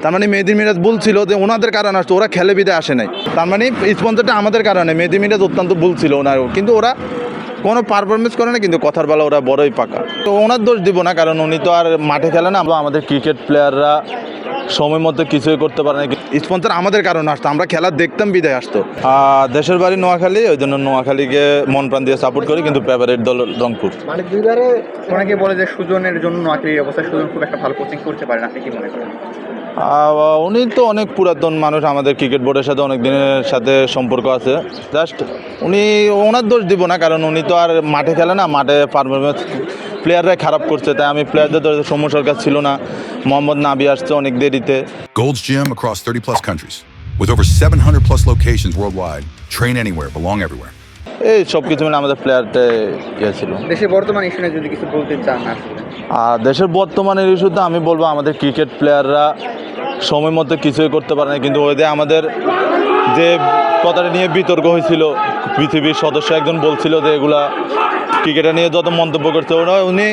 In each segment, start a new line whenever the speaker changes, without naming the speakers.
তার মানে মেহেদী মিরাজ বলছিল যে ওনাদের কারণে আসতো, ওরা খেলে বিদে আসে নাই। তার মানে স্পন্সরটা আমাদের কারণে, মেহেদী মিরাজ অত্যন্ত বলছিল ওনার, কিন্তু ওরা কোনো পারফরমেন্স করে না, কিন্তু কথার বেলা ওরা বড়ই পাকা। তো ওনার দোষ দিব না, কারণ উনি তো আর মাঠে খেলে না। আমাদের ক্রিকেট প্লেয়াররা সময় মতো কিছুই করতে পারে না, স্পন্সর আমাদের কারণে আসতো, আমরা খেলা দেখতাম বিদায় আসতো। দেশের বাড়ি নোয়াখালী, ওই জন্য নোয়াখালীকে মন প্রাণ দিয়ে সাপোর্ট করি, কিন্তু ফেভারিট দল রংপুর।
মানে দুইবারে অনেকে বলে যে সুজনের জন্য নোয়াখালীর অবস্থা, সুজন খুব একটা ভালো কোচিং করতে পারেন, আপনি কি মনে করেন?
উনি তো অনেক পুরাতন মানুষ, আমাদের ক্রিকেট বোর্ডের সাথে অনেক দিনের সাথে সম্পর্ক আছে। জাস্ট ওনার দোষ দিব না, কারণ উনি তো আর মাঠে খেলে না, মাঠে পারফরমেন্স প্লেয়াররাই খারাপ করছে। তাই আমি প্লেয়ারদের দোষ, সৌম্য সরকার ছিল না, মোহাম্মদ নাবি আসছে অনেক দেরিতে।
Gold's Gym across 30+ countries with over 700+ locations worldwide. Train anywhere, belong everywhere.
এই সব কিছু মিলে আমাদের প্লেয়ারটা ইয়ে ছিল।
দেশে বর্তমান ইস্যু নিয়ে যদি কিছু বলতে চান আসলে।
আর দেশের বর্তমানের ইস্যুতে আমি বলবো আমাদের ক্রিকেট প্লেয়াররা সময় মতো কিছুই করতে পারে না, কিন্তু ওদের আমাদের যে কথাটা নিয়ে বিতর্ক হয়েছিল, পৃথিবীর সদস্য একজন বলছিল যে এগুলা ক্রিকেটার নিয়ে যত মন্তব্য করতে, উনি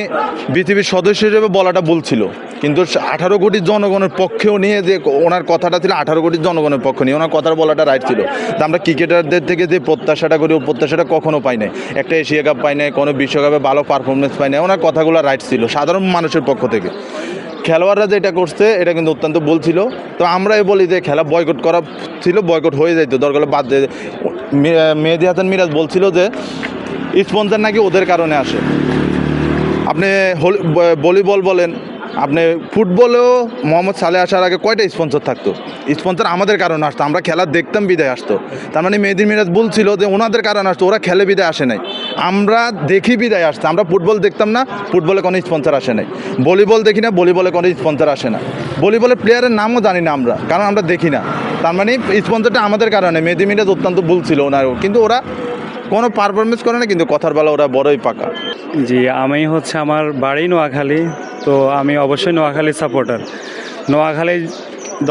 পৃথিবীর সদস্য হিসেবে বলাটা বলছিল, কিন্তু 18 কোটি জনগণের পক্ষেও নিয়ে যে ওনার কথাটা ছিল 18 কোটি জনগণের পক্ষ নিয়ে ওনার কথার বলাটা রাইট ছিল। তা আমরা ক্রিকেটারদের থেকে যে প্রত্যাশাটা করি, ও প্রত্যাশাটা কখনো পাই নাই। একটা এশিয়া কাপ পাই নাই, কোনো বিশ্বকাপে ভালো পারফরমেন্স পাই নাই, ওনার কথাগুলো রাইট ছিল সাধারণ মানুষের পক্ষ থেকে। খেলোয়াড়রা যেটা করছে এটা কিন্তু অত্যন্ত বলছিল। তো আমরাই বলি যে খেলা বয়কট করা ছিল, বয়কট হয়ে যাইতো, দরকার বাদ দিয়ে। মেহেদী হাসান মিরাজ বলছিল যে স্পন্সর নাকি ওদের কারণে আসে। আপনি ভলিবল বলেন, আপনি ফুটবলেও মোহাম্মদ সালে আসার আগে কয়টা স্পন্সর থাকতো? স্পন্সর আমাদের কারণে আসতো, আমরা খেলা দেখতাম বিদায় আসতো। তার মানে মেহেদী মিরাজ বলছিল যে ওনাদের কারণে আসতো, ওরা খেলে বিদায় আসে নাই, আমরা দেখি বিদায় আসতো। আমরা ফুটবল দেখতাম না, ফুটবলে কোনো স্পন্সর আসে নাই। ভলিবল দেখি না, ভলিবলে কোনো স্পন্সর আসে না। ভলিবলের প্লেয়ারের নামও জানি না আমরা, কারণ আমরা দেখি না। তার মানে স্পন্সরটা আমাদের কারণে, মেহেদী মিরাজ অত্যন্ত বলছিল ওনার, কিন্তু ওরা কোনো পারফরমেন্স করে না, কিন্তু কথার বেলা ওরা বড়ই পাকা।
জি, আমি আমার বাড়ি নোয়াখালী, তো আমি অবশ্যই নোয়াখালী সাপোর্টার। নোয়াখালী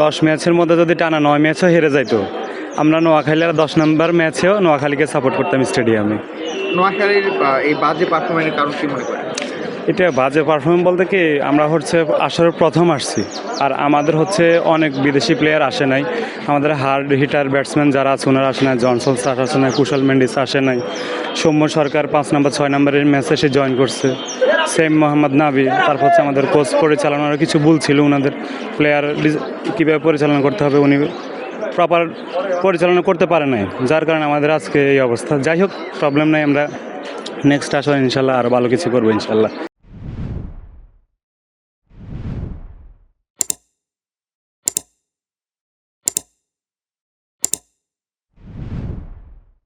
10 ম্যাচের মধ্যে যদি টানা 9 ম্যাচও হেরে যাইতো, আমরা নোয়াখালীর 10 নম্বর ম্যাচেও নোয়াখালীকে সাপোর্ট করতাম স্টেডিয়ামে।
নোয়াখালীর এই বাজে পারফরমেন্সের কারণ কি মনে করেন?
এটা বাজে পারফরমেন্স বলতে কি, আমরা আসলে প্রথম আসছি, আর আমাদের অনেক বিদেশি প্লেয়ার আসে নাই। আমাদের হার্ড হিটার ব্যাটসম্যান যারা আছে ওনারা আসে নাই, জনসন স্টার্ট আসে নাই, কুশল মেন্ডিস আসে নাই, সৌম্য সরকার 5 নম্বর 6 নম্বরের ম্যাচে এসে জয়েন করছে, সেম মোহাম্মদ নাবি। তারপর আমাদের কোচ পরিচালনার কিছু ভুল ছিল, ওনাদের প্লেয়ার কীভাবে পরিচালনা করতে হবে উনি প্রপার পরিচালনা করতে পারে নাই, যার কারণে আমাদের আজকে এই অবস্থা। যাই হোক, প্রবলেম নাই, আমরা নেক্সট আসলে ইনশাল্লাহ আরও ভালো কিছু করবো ইনশাল্লাহ।